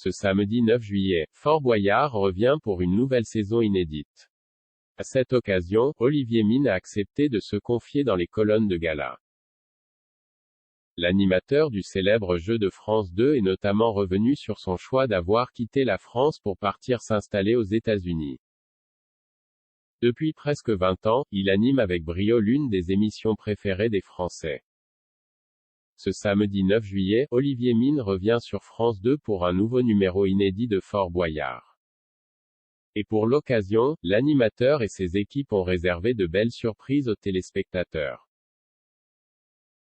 Ce samedi 9 juillet, Fort Boyard revient pour une nouvelle saison inédite. À cette occasion, Olivier Mine a accepté de se confier dans les colonnes de gala. L'animateur du célèbre jeu de France 2 est notamment revenu sur son choix d'avoir quitté la France pour partir s'installer aux États-Unis. Depuis presque 20 ans, il anime avec brio l'une des émissions préférées des Français. Ce samedi 9 juillet, Olivier Mine revient sur France 2 pour un nouveau numéro inédit de Fort Boyard. Et pour l'occasion, l'animateur et ses équipes ont réservé de belles surprises aux téléspectateurs.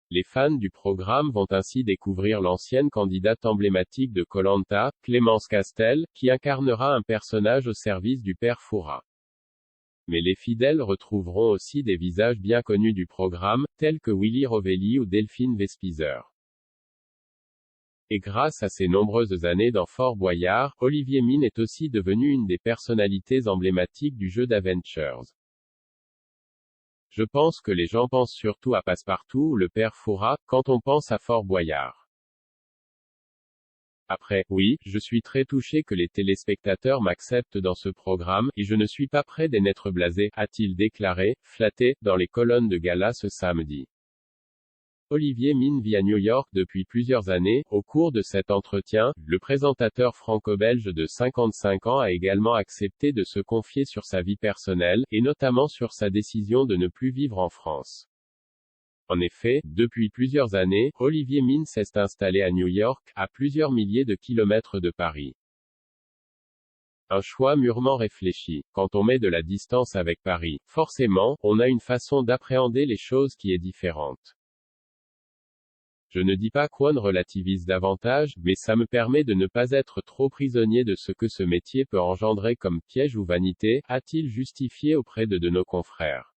Les fans du programme vont ainsi découvrir l'ancienne candidate emblématique de Koh-Lanta, Clémence Castel, qui incarnera un personnage au service du père Fouras. Mais les fidèles retrouveront aussi des visages bien connus du programme, tels que Willy Rovelli ou Delphine Vespizer. Et grâce à ses nombreuses années dans Fort Boyard, Olivier Mine est aussi devenu une des personnalités emblématiques du jeu d'Avengers. Je pense que les gens pensent surtout à Passepartout ou le père Fouras, quand on pense à Fort Boyard. Après, oui, je suis très touché que les téléspectateurs m'acceptent dans ce programme, et je ne suis pas prêt d'en être blasé, a-t-il déclaré, flatté, dans les colonnes de gala ce samedi. Olivier Mine vit à New York depuis plusieurs années. Au cours de cet entretien, le présentateur franco-belge de 55 ans a également accepté de se confier sur sa vie personnelle, et notamment sur sa décision de ne plus vivre en France. En effet, depuis plusieurs années, Olivier Mine s'est installé à New York, à plusieurs milliers de kilomètres de Paris. Un choix mûrement réfléchi. Quand on met de la distance avec Paris, forcément, on a une façon d'appréhender les choses qui est différente. Je ne dis pas qu'on relativise davantage, mais ça me permet de ne pas être trop prisonnier de ce que ce métier peut engendrer comme piège ou vanité, a-t-il justifié auprès de nos confrères.